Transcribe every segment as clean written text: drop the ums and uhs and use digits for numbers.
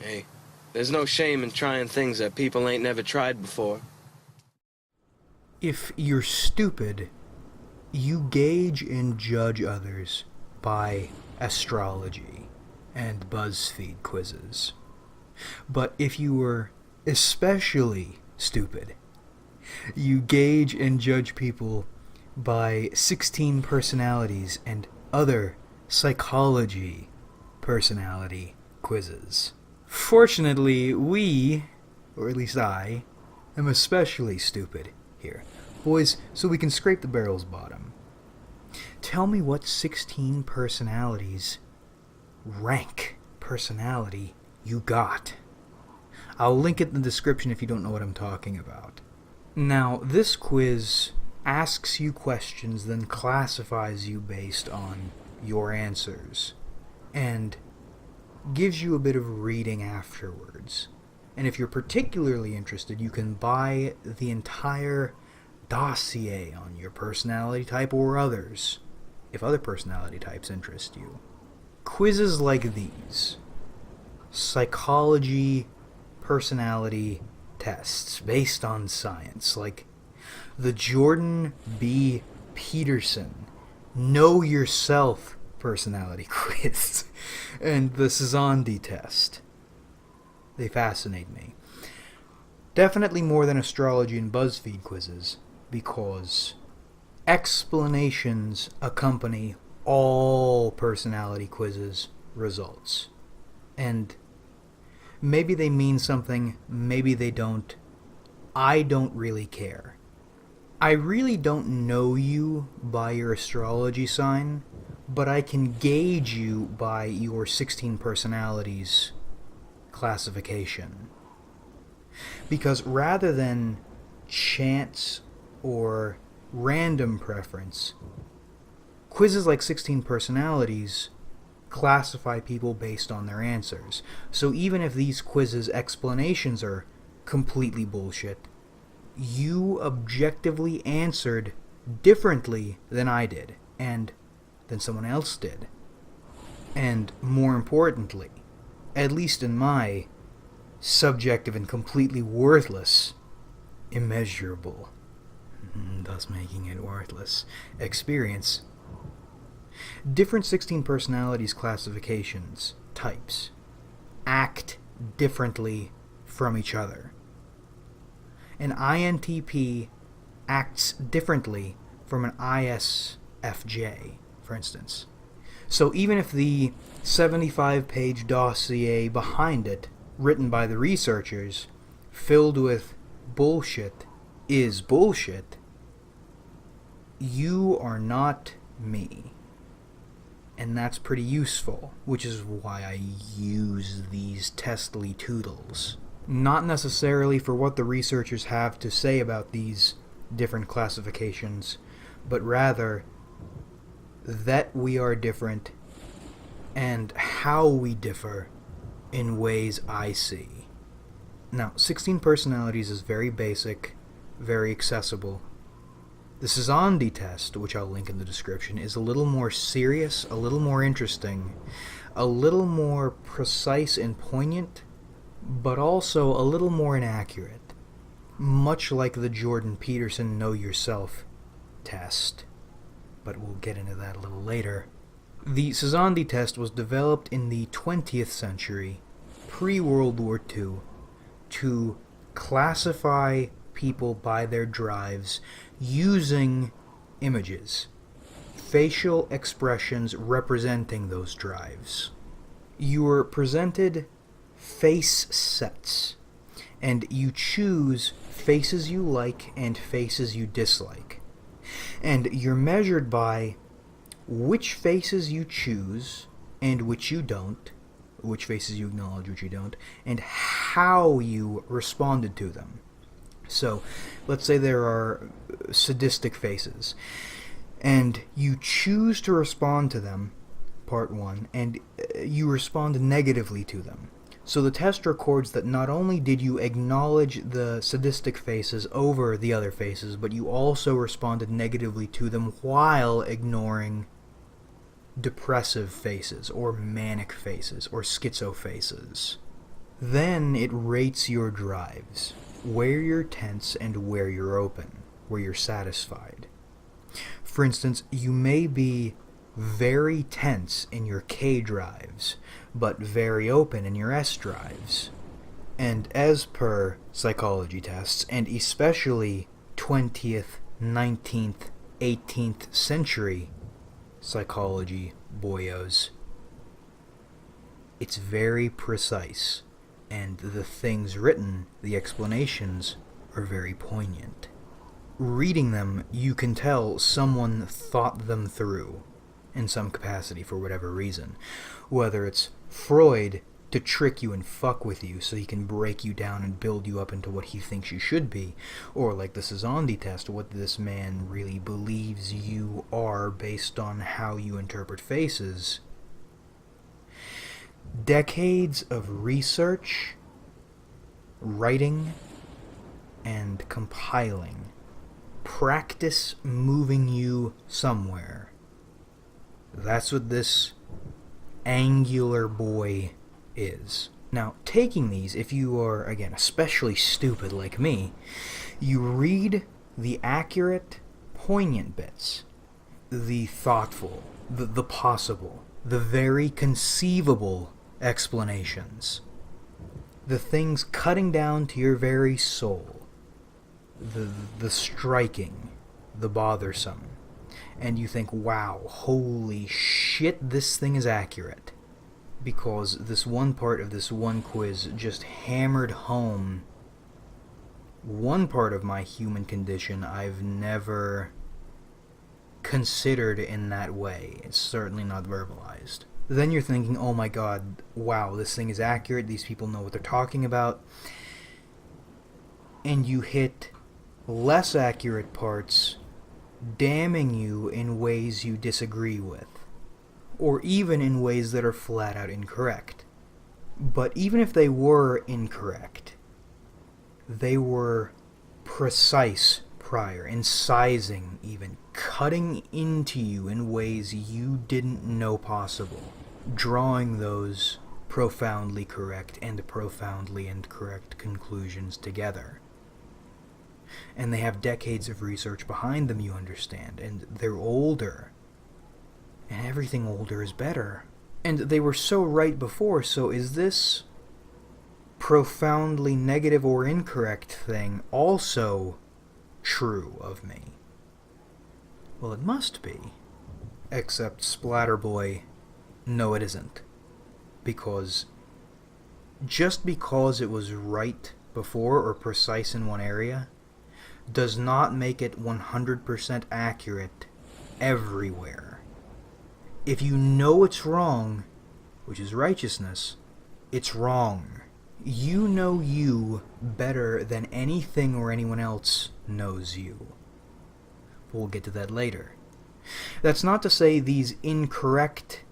Hey, there's no shame in trying things that people ain't never tried before. If you're stupid, you gauge and judge others by astrology and BuzzFeed quizzes. But if you were especially stupid, you gauge and judge people by 16 personalities and other psychology personality quizzes. Fortunately, we, or at least I, am especially stupid here. Boys, so we can scrape the barrel's bottom. Tell me what 16 personalities rank personality you got. I'll link it in the description if you don't know what I'm talking about. Now, this quiz asks you questions, then classifies you based on your answers, and gives you a bit of reading afterwards. And if you're particularly interested, you can buy the entire dossier on your personality type or others, if other personality types interest you. Quizzes like these, psychology, personality tests based on science, like the Jordan B. Peterson Know Yourself personality quiz and the Szondi test. They fascinate me. Definitely more than astrology and BuzzFeed quizzes, because explanations accompany all personality quizzes results. And maybe they mean something, maybe they don't. I don't really care. I really don't know you by your astrology sign, but I can gauge you by your 16 personalities classification. Because rather than chance or random preference, quizzes like 16 personalities classify people based on their answers. So even if these quizzes' explanations are completely bullshit, you objectively answered differently than I did, and than someone else did. And more importantly, at least in my subjective and completely worthless, immeasurable, thus making it worthless, experience, different 16 personalities classifications, types, act differently from each other. An INTP acts differently from an ISFJ, for instance. So even if the 75-page dossier behind it, written by the researchers, filled with bullshit, is bullshit, you are not me. And that's pretty useful, which is why I use these testly toodles. Not necessarily for what the researchers have to say about these different classifications, but rather that we are different and how we differ in ways I see. Now, 16 personalities is very basic, very accessible. The Szondi test, which I'll link in the description, is a little more serious, a little more interesting, a little more precise and poignant, but also a little more inaccurate, much like the Jordan Peterson Know Yourself test. But we'll get into that a little later. The Szondi test was developed in the 20th century, pre-World War II, to classify people by their drives using images, facial expressions representing those drives. You were presented face sets, and you choose faces you like and faces you dislike. And you're measured by which faces you choose and which you don't, which faces you acknowledge, which you don't, and how you responded to them. So, let's say there are sadistic faces, and you choose to respond to them, part one, and you respond negatively to them. So the test records that not only did you acknowledge the sadistic faces over the other faces, but you also responded negatively to them while ignoring depressive faces, or manic faces, or schizo faces. Then it rates your drives, where you're tense and where you're open, where you're satisfied. For instance, you may be very tense in your K drives, but very open in your S drives. And as per psychology tests, and especially 20th, 19th, 18th century psychology boyos, it's very precise, and the things written, the explanations, are very poignant. Reading them, you can tell someone thought them through in some capacity for whatever reason. Whether it's Freud to trick you and fuck with you so he can break you down and build you up into what he thinks you should be, or like the Szondi test, what this man really believes you are based on how you interpret faces. Decades of research, writing, and compiling practice moving you somewhere. That's what this angular boy is. Now, taking these, if you are, again, especially stupid like me, you read the accurate, poignant bits, the thoughtful, the possible, the very conceivable explanations, the things cutting down to your very soul, the striking, the bothersome, and you think, wow, holy shit, this thing is accurate. Because this one part of this one quiz just hammered home one part of my human condition I've never considered in that way. It's certainly not verbalized. Then you're thinking, oh my god, wow, this thing is accurate, these people know what they're talking about. And you hit less accurate parts, damning you in ways you disagree with, or even in ways that are flat out incorrect. But even if they were incorrect, they were precise prior, incising even, cutting into you in ways you didn't know possible, drawing those profoundly correct and profoundly incorrect conclusions together. And they have decades of research behind them, you understand, and they're older. And everything older is better. And they were so right before, so is this profoundly negative or incorrect thing also true of me? Well, it must be. Except Splatterboy, no it isn't. Because just because it was right before or precise in one area does not make it 100% accurate everywhere. If you know it's wrong, which is righteousness, it's wrong. You know you better than anything or anyone else knows you. We'll get to that later. That's not to say these incorrect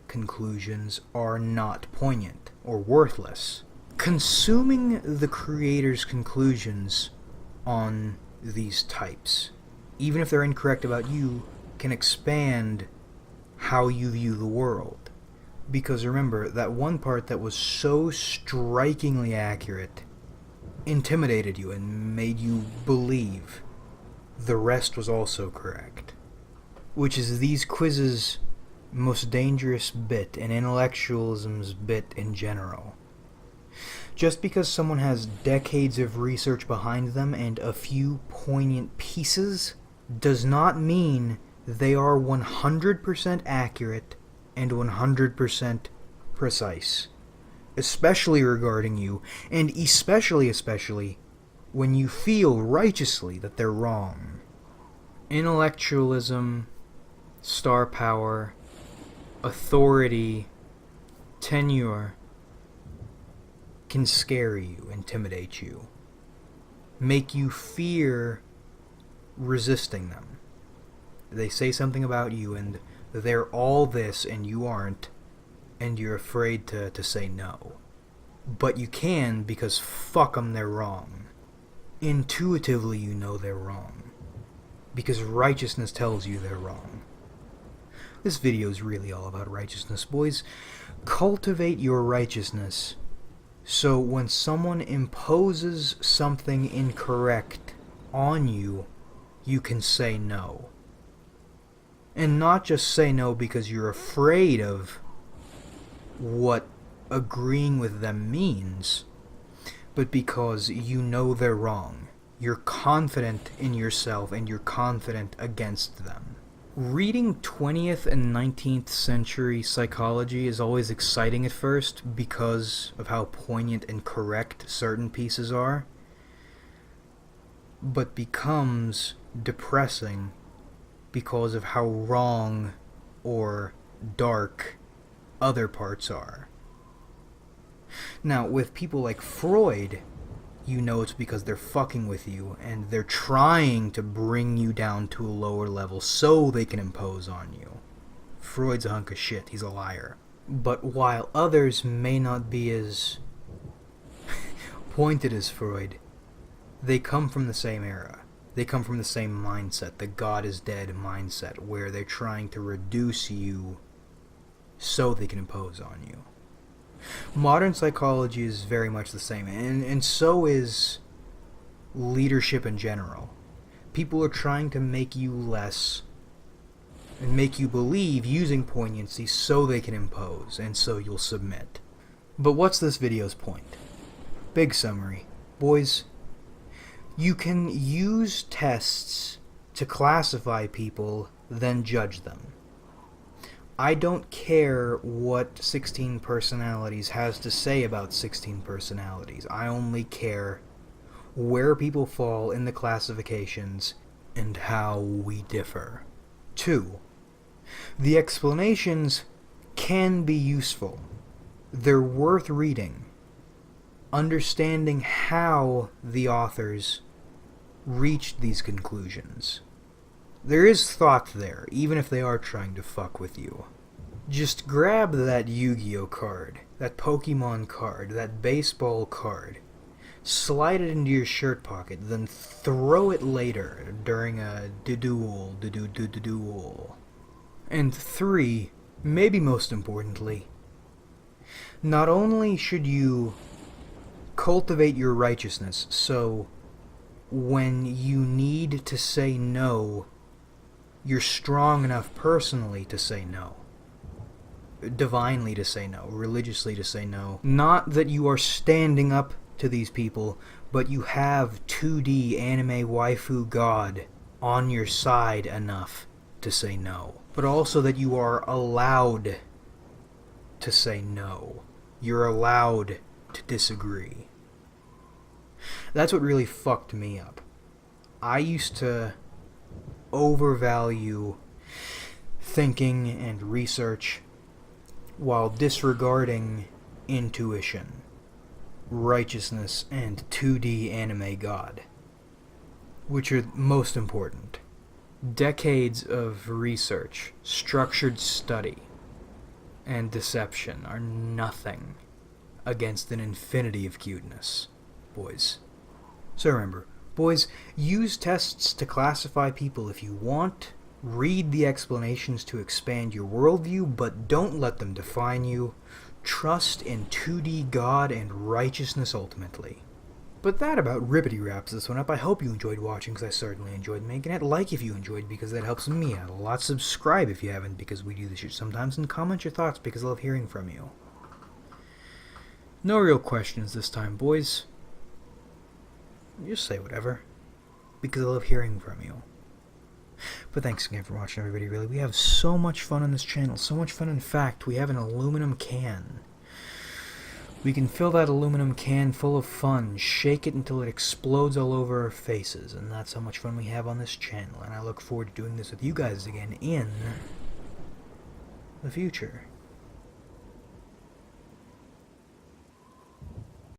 conclusions are not poignant or worthless. Consuming the creator's conclusions on these types, even if they're incorrect about you, can expand how you view the world. Because remember, that one part that was so strikingly accurate intimidated you and made you believe the rest was also correct. Which is these quizzes' most dangerous bit, and intellectualism's bit in general. Just because someone has decades of research behind them and a few poignant pieces does not mean they are 100% accurate and 100% precise. Especially regarding you, and especially when you feel righteously that they're wrong. Intellectualism, star power, authority, tenure can scare you, intimidate you, make you fear resisting them. They say something about you and they're all this and you aren't, and you're afraid to say no. But you can, because fuck 'em, they're wrong. Intuitively you know they're wrong, because righteousness tells you they're wrong. This video is really all about righteousness, boys. Cultivate your righteousness So when someone imposes something incorrect on you, you can say no. And not just say no because you're afraid of what agreeing with them means, but because you know they're wrong. You're confident in yourself and you're confident against them. Reading 20th and 19th century psychology is always exciting at first because of how poignant and correct certain pieces are, but becomes depressing because of how wrong or dark other parts are. Now, with people like Freud, you know it's because they're fucking with you and they're trying to bring you down to a lower level so they can impose on you. Freud's a hunk of shit. He's a liar. But while others may not be as pointed as Freud, they come from the same era. They come from the same mindset, the God is dead mindset, where they're trying to reduce you so they can impose on you. Modern psychology is very much the same, and so is leadership in general. People are trying to make you less and make you believe using poignancy so they can impose, and so you'll submit. But what's this video's point? Big summary. Boys, you can use tests to classify people, then judge them. I don't care what 16 Personalities has to say about 16 Personalities. I only care where people fall in the classifications and how we differ. 2. The explanations can be useful. They're worth reading. Understanding how the authors reached these conclusions. There is thought there, even if they are trying to fuck with you. Just grab that Yu-Gi-Oh card, that Pokemon card, that baseball card, slide it into your shirt pocket, then throw it later during a duel. And 3, maybe most importantly, not only should you cultivate your righteousness, so when you need to say no, you're strong enough personally to say no. Divinely to say no. Religiously to say no. Not that you are standing up to these people, but you have 2D anime waifu god on your side enough to say no. But also that you are allowed to say no. You're allowed to disagree. That's what really fucked me up. I used to overvalue thinking and research while disregarding intuition, righteousness, and 2D anime god, which are most important. Decades of research, structured study, and deception are nothing against an infinity of cuteness, boys. So remember, boys, use tests to classify people if you want. Read the explanations to expand your worldview, but don't let them define you. Trust in 2D God and righteousness ultimately. But that about rippity wraps this one up. I hope you enjoyed watching, because I certainly enjoyed making it. Like if you enjoyed, because that helps me out a lot. Subscribe if you haven't, because we do this shit sometimes. And comment your thoughts, because I love hearing from you. No real questions this time, boys. Just say whatever, because I love hearing from you. But thanks again for watching, everybody, really. We have so much fun on this channel. So much fun, in fact, we have an aluminum can. We can fill that aluminum can full of fun, shake it until it explodes all over our faces, and that's how much fun we have on this channel. And I look forward to doing this with you guys again in the future.